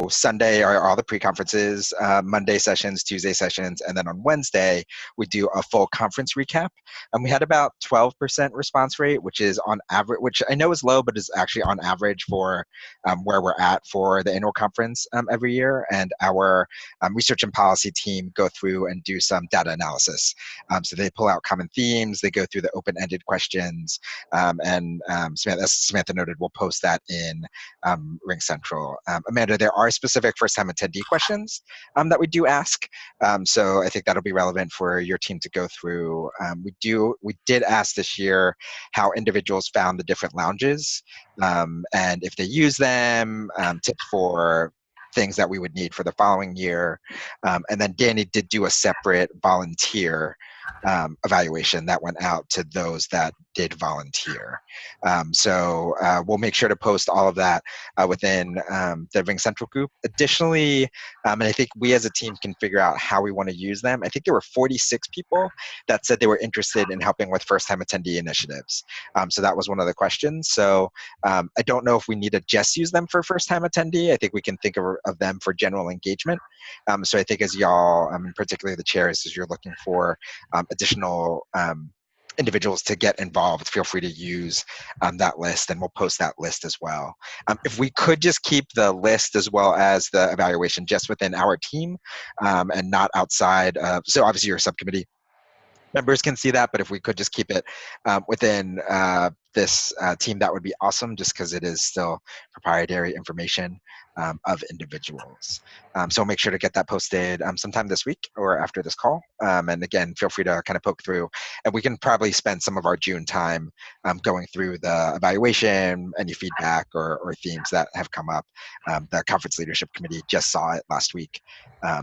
Sunday are all the pre-conferences, Monday sessions, Tuesday sessions, and then on Wednesday, we do a full conference recap. And we had about 12% response rate, which is on average, which I know is low, but is actually on average for where we're at for the annual conference every year. And our research and policy team go through and do some data analysis. So they pull out common themes, they go through the open-ended questions, and as Samantha noted, we'll post that in Ring Central. Amanda, there are specific first-time attendee questions that we do ask. So I think that'll be relevant for your team to go through. We did ask this year how individuals found the different lounges and if they use them, tips for things that we would need for the following year. And then Danny did do a separate volunteer evaluation that went out to those that did volunteer. So we'll make sure to post all of that within the Ring Central group. Additionally, and I think we as a team can figure out how we want to use them. I think there were 46 people that said they were interested in helping with first-time attendee initiatives. So that was one of the questions. So I don't know if we need to just use them for first-time attendee. I think we can think of them for general engagement. So I think as y'all, particularly the chairs, as you're looking for additional individuals to get involved, feel free to use that list, and we'll post that list as well. If we could just keep the list as well as the evaluation just within our team and not outside, so obviously your subcommittee members can see that, but if we could just keep it within this team, that would be awesome, just because it is still proprietary information of individuals. So make sure to get that posted sometime this week or after this call. And again, feel free to kind of poke through, and we can probably spend some of our June time going through the evaluation, any feedback or themes that have come up. The Conference Leadership Committee just saw it last week.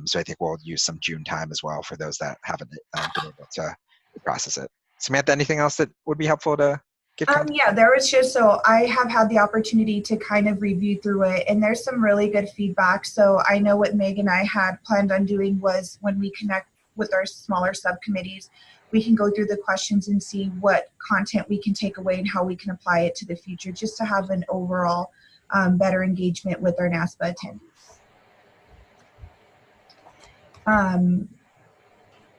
So I think we'll use some June time as well for those that haven't been able to process it. Samantha, anything else that would be helpful to give context? Yeah, there was just, so I have had the opportunity to kind of review through it, and there's some really good feedback. So I know what Meg and I had planned on doing was, when we connect with our smaller subcommittees, we can go through the questions and see what content we can take away and how we can apply it to the future, just to have an overall better engagement with our NASPA attendees.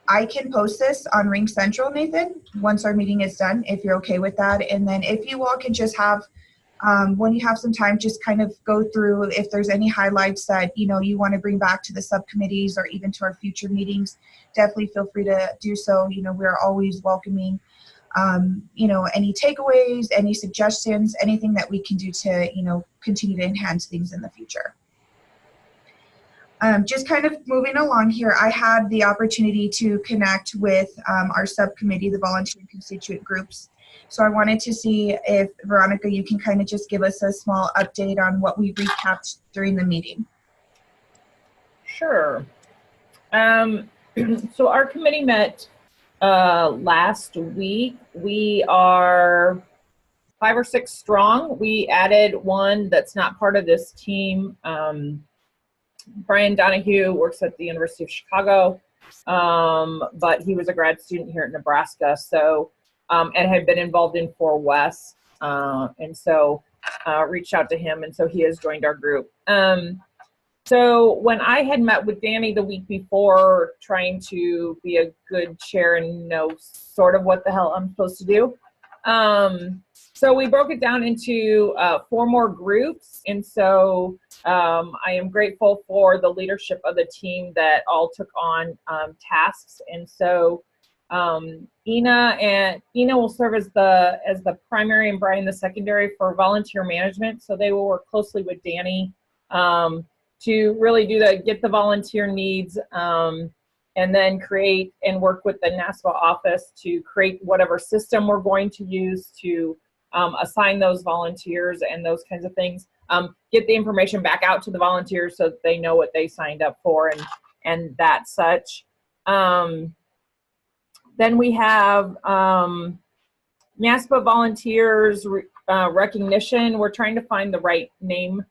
I can post this on Ring Central, Nathan, once our meeting is done, if you're okay with that. And then if you all can just have, when you have some time, just kind of go through if there's any highlights that, you know, you want to bring back to the subcommittees or even to our future meetings, definitely feel free to do so. You know, we're always welcoming, you know, any takeaways, any suggestions, anything that we can do to, you know, continue to enhance things in the future. Just kind of moving along here, I had the opportunity to connect with our subcommittee, the volunteer and constituent groups. So I wanted to see if, Veronica, you can kind of just give us a small update on what we recapped during the meeting. Sure. So our committee met last week. We are 5 or 6 strong. We added one that's not part of this team. Brian Donahue works at the University of Chicago, but he was a grad student here at Nebraska, so and had been involved in 4 West, and so reached out to him, and so he has joined our group. So when I had met with Danny the week before, trying to be a good chair and know sort of what the hell I'm supposed to do, so we broke it down into 4 more groups, and so I am grateful for the leadership of the team that all took on tasks. And so Ina will serve as the primary and Brian the secondary for volunteer management. So they will work closely with Danny to really get the volunteer needs, and then create and work with the NASPA office to create whatever system we're going to use to assign those volunteers and those kinds of things. Get the information back out to the volunteers so that they know what they signed up for and that such. Then we have NASPA volunteers recognition. We're trying to find the right name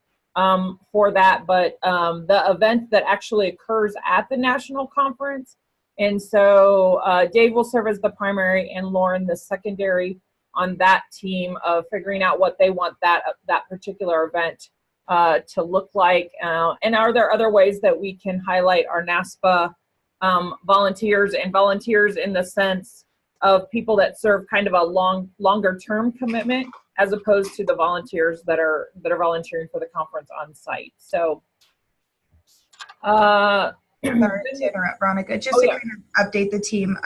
for that, but the event that actually occurs at the national conference. And so Dave will serve as the primary and Lauren the secondary on that team of figuring out what they want that particular event to look like? And are there other ways that we can highlight our NASPA volunteers, and volunteers in the sense of people that serve kind of a longer term commitment, as opposed to the volunteers that are volunteering for the conference on site? So sorry to interrupt, Veronica. Just to kind of update the team,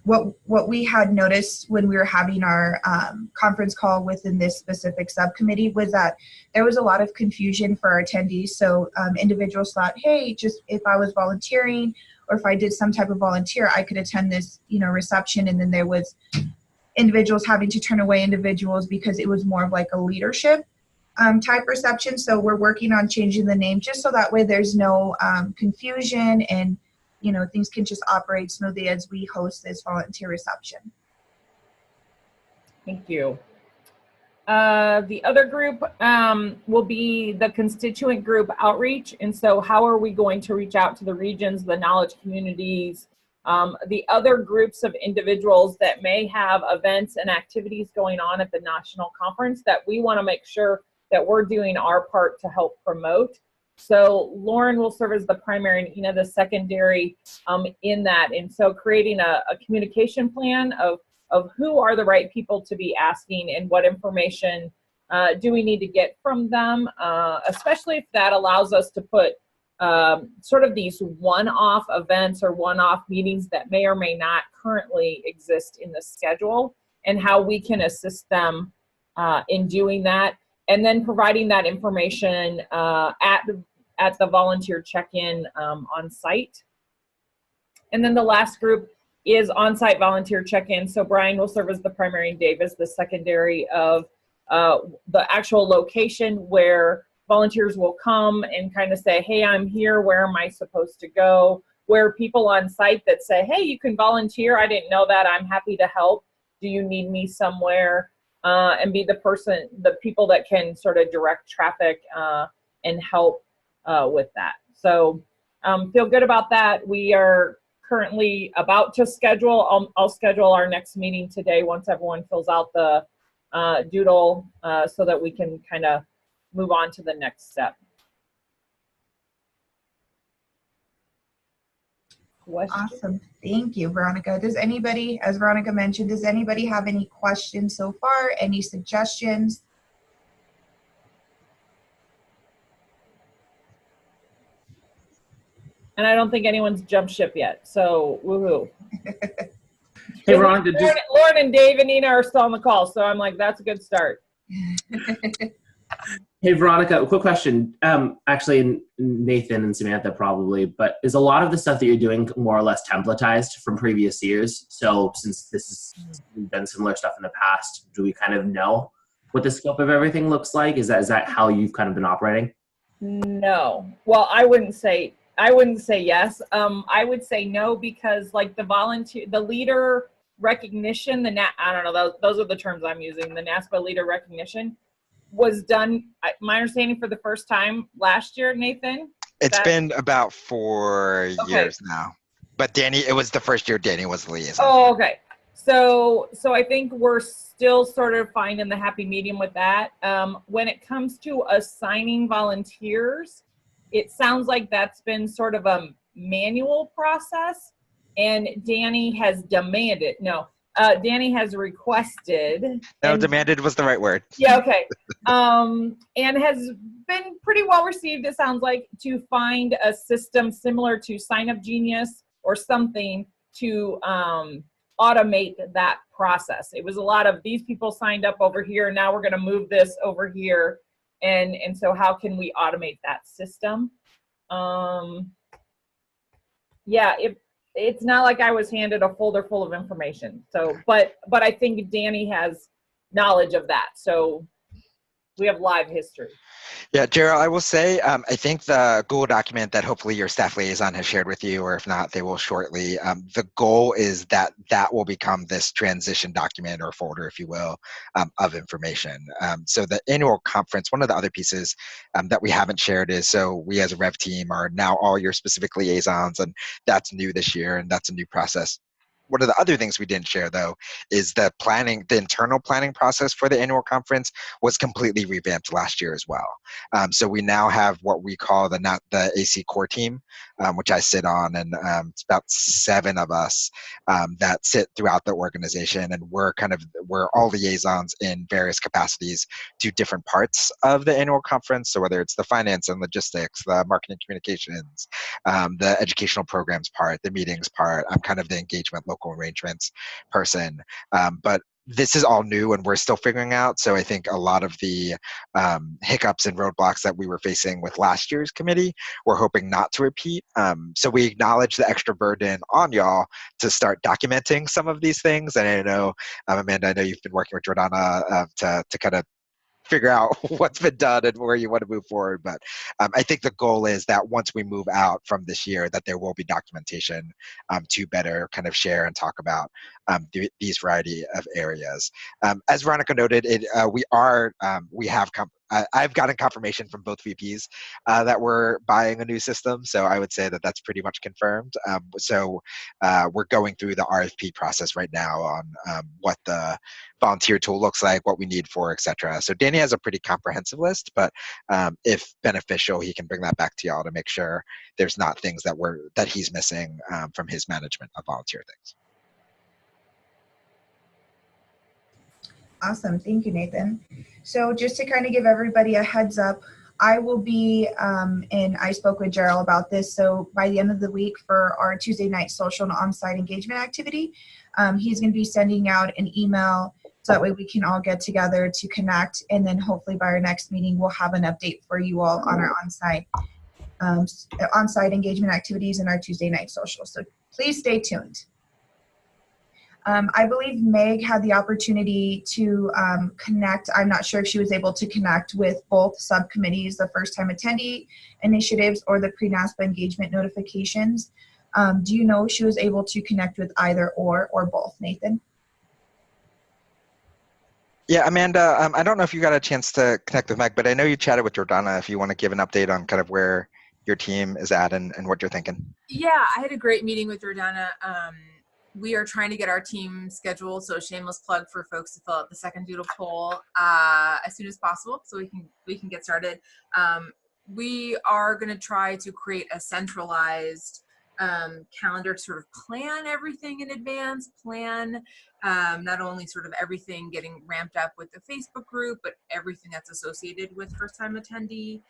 what we had noticed when we were having our conference call within this specific subcommittee was that there was a lot of confusion for our attendees. So individuals thought, hey, just if I was volunteering or if I did some type of volunteer, I could attend this, reception. And then there was individuals having to turn away individuals because it was more of like a leadership type reception. So we're working on changing the name just so that way there's no confusion, and things can just operate smoothly as we host this volunteer reception. Thank you. The other group will be the constituent group outreach. And so how are we going to reach out to the regions, the knowledge communities, the other groups of individuals that may have events and activities going on at the national conference that we want to make sure that we're doing our part to help promote? So Lauren will serve as the primary and Ina the secondary in that. And so creating a communication plan of who are the right people to be asking and what information do we need to get from them, especially if that allows us to put sort of these one-off events or one-off meetings that may or may not currently exist in the schedule, and how we can assist them in doing that. And then providing that information at the volunteer check-in on site. And then the last group is on-site volunteer check-in. So Brian will serve as the primary and Dave as the secondary of the actual location where volunteers will come and kind of say, hey, I'm here, where am I supposed to go? Where people on site that say, hey, you can volunteer, I didn't know that, I'm happy to help, do you need me somewhere? And be the people that can sort of direct traffic and help with that. So feel good about that. We are currently about to schedule, I'll schedule our next meeting today once everyone fills out the doodle so that we can kind of move on to the next step. Question? Awesome. Thank you, Veronica. Does anybody, as Veronica mentioned, does anybody have any questions so far? Any suggestions? And I don't think anyone's jumped ship yet, so woohoo. Hey, Veronica. Lauren and Dave and Nina are still on the call, so I'm like, that's a good start. Hey, Veronica, a quick question. Actually, Nathan and Samantha probably, but is a lot of the stuff that you're doing more or less templatized from previous years? So since this has been similar stuff in the past, do we kind of know what the scope of everything looks like? Is that how you've kind of been operating? No. Well, I wouldn't say yes. I would say no, because like the leader recognition, I don't know, those are the terms I'm using, the NASPA leader recognition was done, my understanding, for the first time last year, Nathan? It's been about 4 years now. But Danny, it was the first year Danny was the liaison. Oh, okay. So I think we're still sort of finding the happy medium with that. When it comes to assigning volunteers, it sounds like that's been sort of a manual process, and Danny has demanded, Danny has requested. No, demanded was the right word. Yeah, okay. And has been pretty well received, it sounds like, to find a system similar to Sign Up Genius or something to automate that process. It was a lot of, these people signed up over here, now we're going to move this over here. And so how can we automate that system? Yeah, it's not like I was handed a folder full of information. So, but I think Danny has knowledge of that. So we have live history. Yeah, Gerald, I will say, I think the Google document that hopefully your staff liaison has shared with you, or if not, they will shortly, the goal is that will become this transition document or folder, if you will, of information. So the annual conference, one of the other pieces that we haven't shared is, so we as a Rev team are now all your specific liaisons, and that's new this year, and that's a new process. one of the other things we didn't share, though, is the internal planning process for the annual conference was completely revamped last year as well. So we now have what we call the AC core team, which I sit on, and it's about 7 of us that sit throughout the organization, and we're all liaisons in various capacities to different parts of the annual conference. So whether it's the finance and logistics, the marketing communications, the educational programs part, the meetings part, I'm kind of the engagement local arrangements person. But this is all new and we're still figuring out. So I think a lot of the hiccups and roadblocks that we were facing with last year's committee, we're hoping not to repeat. So we acknowledge the extra burden on y'all to start documenting some of these things. And I know, Amanda, I know you've been working with Jordana to kind of figure out what's been done and where you want to move forward. But I think the goal is that once we move out from this year, that there will be documentation to better kind of share and talk about these variety of areas. As Veronica noted, I've gotten confirmation from both VPs that we're buying a new system. So I would say that that's pretty much confirmed. So we're going through the RFP process right now on what the volunteer tool looks like, what we need for, et cetera. So Danny has a pretty comprehensive list, but if beneficial, he can bring that back to y'all to make sure there's not things that he's missing from his management of volunteer things. Awesome. Thank you, Nathan. So just to kind of give everybody a heads up, I will be, and I spoke with Gerald about this, so by the end of the week for our Tuesday night social and on-site engagement activity, he's going to be sending out an email so that way we can all get together to connect, and then hopefully by our next meeting we'll have an update for you all on our on-site engagement activities and our Tuesday night social. So please stay tuned. I believe Meg had the opportunity to connect. I'm not sure if she was able to connect with both subcommittees, the first-time attendee initiatives or the pre-NASPA engagement notifications. Do you know if she was able to connect with either or both, Nathan? Yeah, Amanda, I don't know if you got a chance to connect with Meg, but I know you chatted with Jordana. If you want to give an update on kind of where your team is at and what you're thinking. Yeah, I had a great meeting with Jordana. We are trying to get our team scheduled, so shameless plug for folks to fill out the second doodle poll as soon as possible, so we can get started. We are going to try to create a centralized calendar to sort of plan everything in advance, not only sort of everything getting ramped up with the Facebook group, but everything that's associated with first-time attendee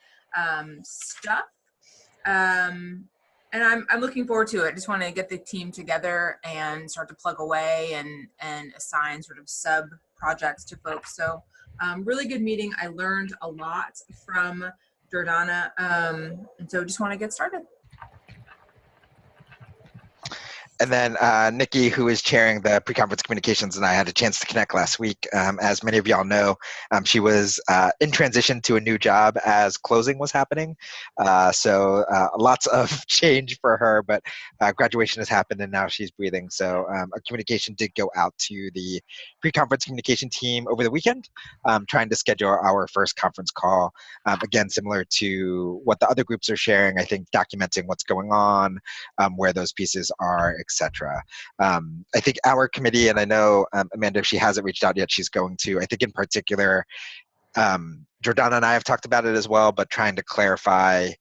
stuff. And I'm looking forward to it. I just want to get the team together and start to plug away and assign sort of sub projects to folks. So really good meeting. I learned a lot from Jordana. And so just want to get started. And then Nikki, who is chairing the pre-conference communications, and I had a chance to connect last week. As many of y'all know, she was in transition to a new job as closing was happening. So lots of change for her, but graduation has happened and now she's breathing. So a communication did go out to the pre-conference communication team over the weekend, trying to schedule our first conference call. Again, similar to what the other groups are sharing, I think documenting what's going on, where those pieces are, etc. I think our committee, and I know Amanda, if she hasn't reached out yet, she's going to. I think in particular, Jordana and I have talked about it as well, but trying to clarify.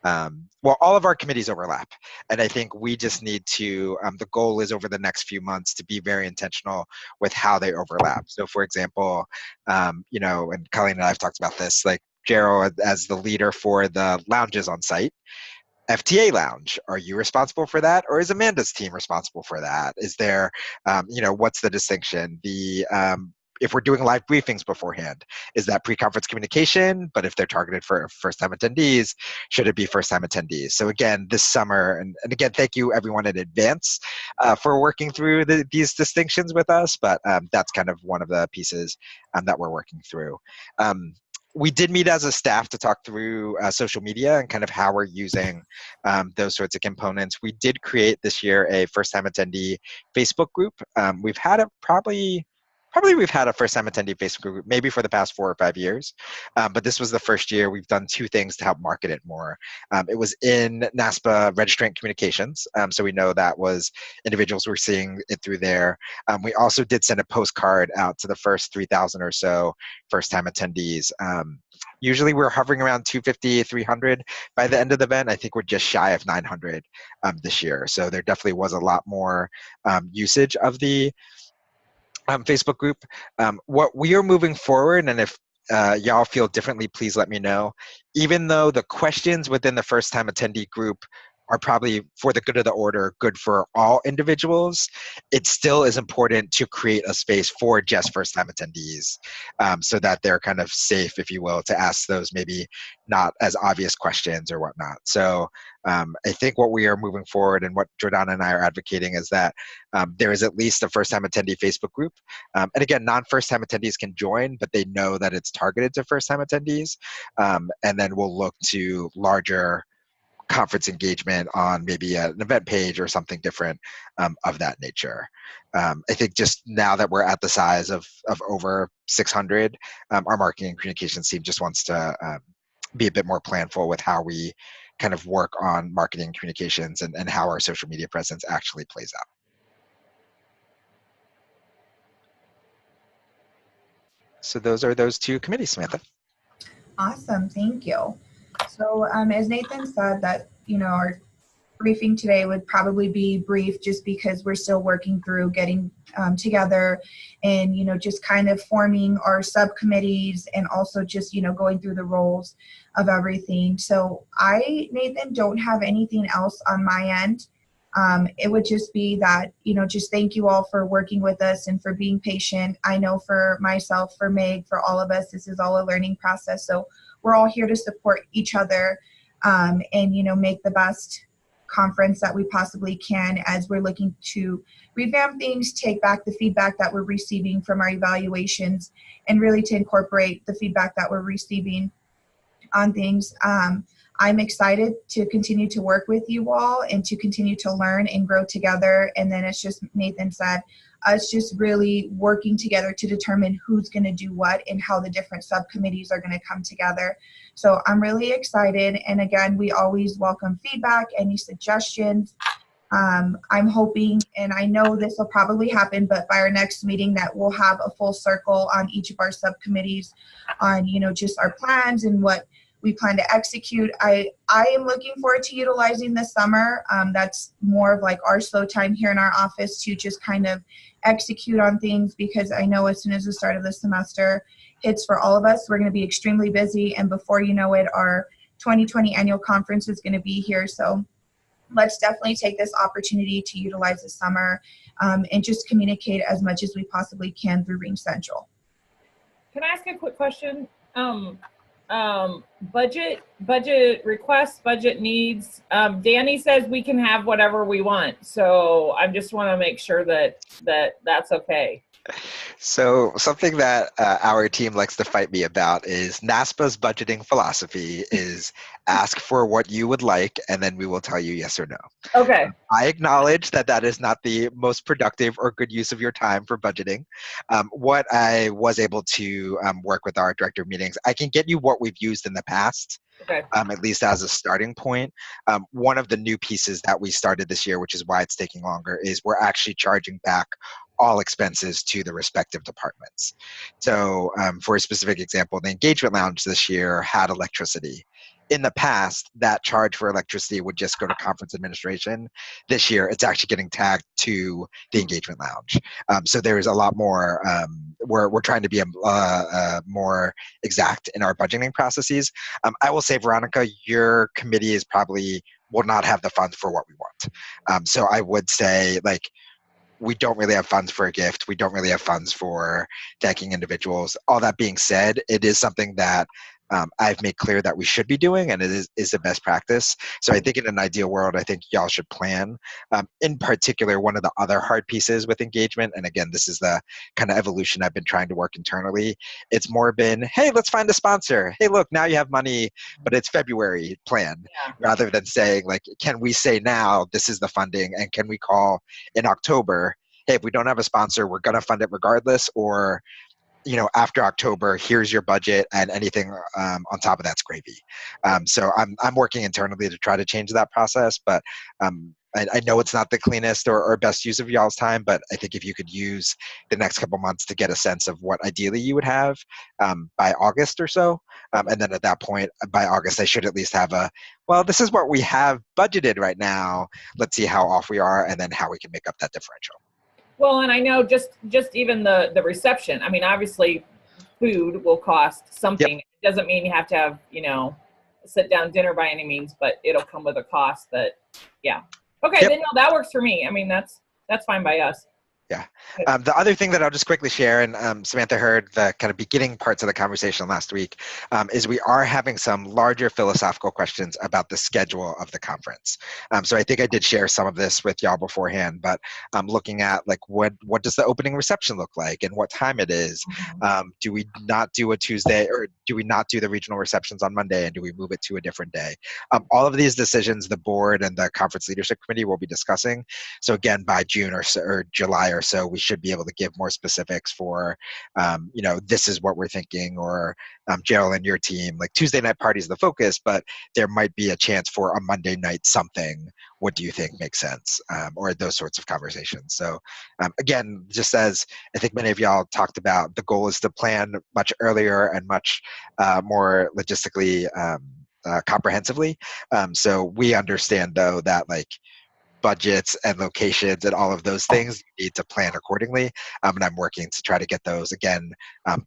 Well, all of our committees overlap, and I think we just need to. The goal is over the next few months to be very intentional with how they overlap. So, for example, you know, and Colleen and I have talked about this, like Gerald as the leader for the lounges on site. FTA Lounge, are you responsible for that, or is Amanda's team responsible for that? Is there, you know, what's the distinction? If we're doing live briefings beforehand, is that pre-conference communication? But if they're targeted for first-time attendees, should it be first-time attendees? So again, this summer, and again, thank you everyone in advance for working through these distinctions with us, but that's kind of one of the pieces that we're working through. We did meet as a staff to talk through social media and kind of how we're using those sorts of components. We did create this year a first-time attendee Facebook group. We've had it probably probably we've had a first-time attendee Facebook group maybe for the past 4 or 5 years, but this was the first year we've done 2 things to help market it more. It was in Naspa Registrant Communications, so we know that was individuals were seeing it through there. We also did send a postcard out to the first 3,000 or so first-time attendees. Usually we're hovering around 250, 300 by the end of the event. I think we're just shy of 900 this year. So there definitely was a lot more usage of the Facebook group. What we are moving forward, and if y'all feel differently, please let me know. Even though the questions within the first time attendee group are probably for the good of the order, good for all individuals, it still is important to create a space for just first time attendees so that they're kind of safe, if you will, to ask those maybe not as obvious questions or whatnot. So I think what we are moving forward and what Jordana and I are advocating is that there is at least a first time attendee Facebook group. And again, non-first time attendees can join, but they know that it's targeted to first time attendees. And then we'll look to larger conference engagement on maybe an event page or something different of that nature. I think just now that we're at the size of over 600, our marketing and communications team just wants to be a bit more planful with how we kind of work on marketing and communications and how our social media presence actually plays out. So those are those 2 committees, Samantha. Awesome, thank you. So as Nathan said, that our briefing today would probably be brief just because we're still working through getting together and just kind of forming our subcommittees and also just going through the roles of everything. So Nathan, don't have anything else on my end. It would just be that just thank you all for working with us and for being patient. I know for myself, for Meg, for all of us, this is all a learning process. So we're all here to support each other and make the best conference that we possibly can as we're looking to revamp things, take back the feedback that we're receiving from our evaluations, and really to incorporate the feedback that we're receiving on things. I'm excited to continue to work with you all and to continue to learn and grow together. And then it's just, Nathan said, us just really working together to determine who's going to do what and how the different subcommittees are going to come together. So I'm really excited. And again, we always welcome feedback, any suggestions. I'm hoping, and I know this will probably happen, but by our next meeting that we'll have a full circle on each of our subcommittees on, just our plans and what we plan to execute. I am looking forward to utilizing this summer. That's more of like our slow time here in our office to just kind of execute on things, because I know as soon as the start of the semester hits for all of us, we're going to be extremely busy. And before you know it, our 2020 annual conference is going to be here. So let's definitely take this opportunity to utilize the summer and just communicate as much as we possibly can through Ring Central. Can I ask a quick question? Budget requests, budget needs. Danny says we can have whatever we want. So I just want to make sure that's okay. So something that our team likes to fight me about is NASPA's budgeting philosophy is ask for what you would like, and then we will tell you yes or no. Okay. I acknowledge that that is not the most productive or good use of your time for budgeting. What I was able to work with our director of meetings, I can get you what we've used in the past. Okay. At least as a starting point. One of the new pieces that we started this year, which is why it's taking longer, is we're actually charging back all expenses to the respective departments. So for a specific example, the engagement lounge this year had electricity. In the past, that charge for electricity would just go to conference administration. This year, it's actually getting tagged to the engagement lounge. So there's a lot more, we're trying to be more exact in our budgeting processes. I will say, Veronica, your committee is probably will not have the funds for what we want. So I would say, like, we don't really have funds for a gift. We don't really have funds for thanking individuals. All that being said, it is something that I've made clear that we should be doing, and it is the best practice. So I think in an ideal world, I think y'all should plan. In particular, one of the other hard pieces with engagement, and again, this is the kind of evolution I've been trying to work internally, it's more been, hey, let's find a sponsor. Hey, look, now you have money, but it's February plan, rather than saying, like, can we say now this is the funding, and can we call in October hey, if we don't have a sponsor, we're going to fund it regardless, or after October, here's your budget, and anything on top of that's gravy. So I'm working internally to try to change that process, but I know it's not the cleanest or best use of y'all's time, but I think if you could use the next couple months to get a sense of what ideally you would have by August or so, and then at that point, by August, I should at least have well, this is what we have budgeted right now. Let's see how off we are, and then how we can make up that differential. Well, and I know just even the reception. I mean, obviously, food will cost something. Yep. It doesn't mean you have to have a sit down dinner by any means, but it'll come with a cost. That, yeah. Okay, Yep. then no, that works for me. I mean, that's fine by us. Yeah. The other thing that I'll just quickly share, and Samantha heard the kind of beginning parts of the conversation last week, is we are having some larger philosophical questions about the schedule of the conference. So I think I did share some of this with y'all beforehand, but looking at like what does the opening reception look like and what time it is? Do we not do a Tuesday, or do we not do the regional receptions on Monday, and do we move it to a different day? All of these decisions the board and the conference leadership committee will be discussing. So again, by June or July or so, we should be able to give more specifics for, this is what we're thinking, or Gerald and your team, like Tuesday night party is the focus, but there might be a chance for a Monday night something. What do you think makes sense? Or those sorts of conversations. So again, just as I think many of y'all talked about, the goal is to plan much earlier and much more logistically comprehensively. So we understand though that like budgets and locations and all of those things you need to plan accordingly, and I'm working to try to get those again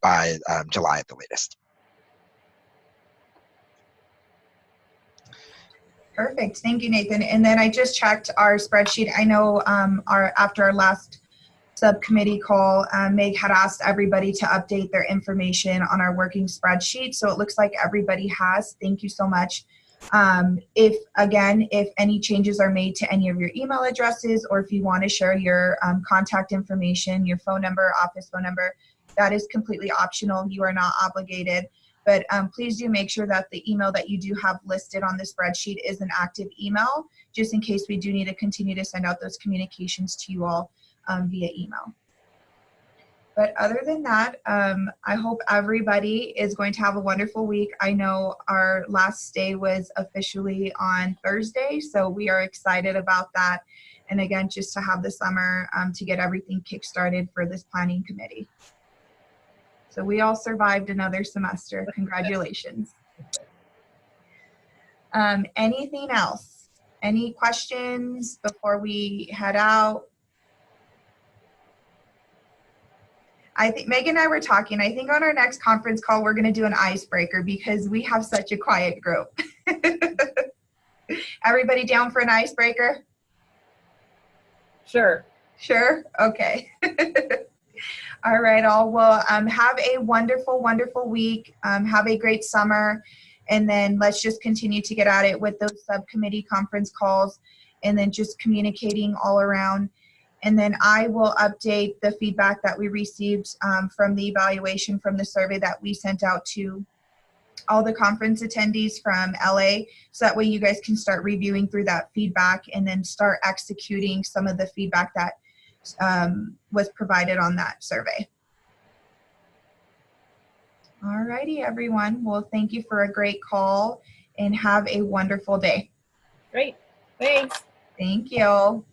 by July at the latest. Perfect. Thank you, Nathan. And then I just checked our spreadsheet. I know after our last subcommittee call, Meg had asked everybody to update their information on our working spreadsheet. So it looks like everybody has. Thank you so much. If any changes are made to any of your email addresses, or if you want to share your contact information, your phone number, office phone number, that is completely optional. You are not obligated. But please do make sure that the email that you do have listed on the spreadsheet is an active email, just in case we do need to continue to send out those communications to you all via email. But other than that, I hope everybody is going to have a wonderful week. I know our last day was officially on Thursday, so we are excited about that. And again, just to have the summer to get everything kickstarted for this planning committee. So we all survived another semester. Congratulations. Anything else? Any questions before we head out? I think Megan and I were talking. I think on our next conference call, we're going to do an icebreaker because we have such a quiet group. Everybody down for an icebreaker? Sure. Sure? Okay. All right, all. Well, have a wonderful, wonderful week. Have a great summer. And then let's just continue to get at it with those subcommittee conference calls, and then just communicating all around. And then I will update the feedback that we received from the evaluation from the survey that we sent out to all the conference attendees from LA. So that way you guys can start reviewing through that feedback and then start executing some of the feedback that was provided on that survey. All righty, everyone. Well, thank you for a great call and have a wonderful day. Great. Thanks. Thank you.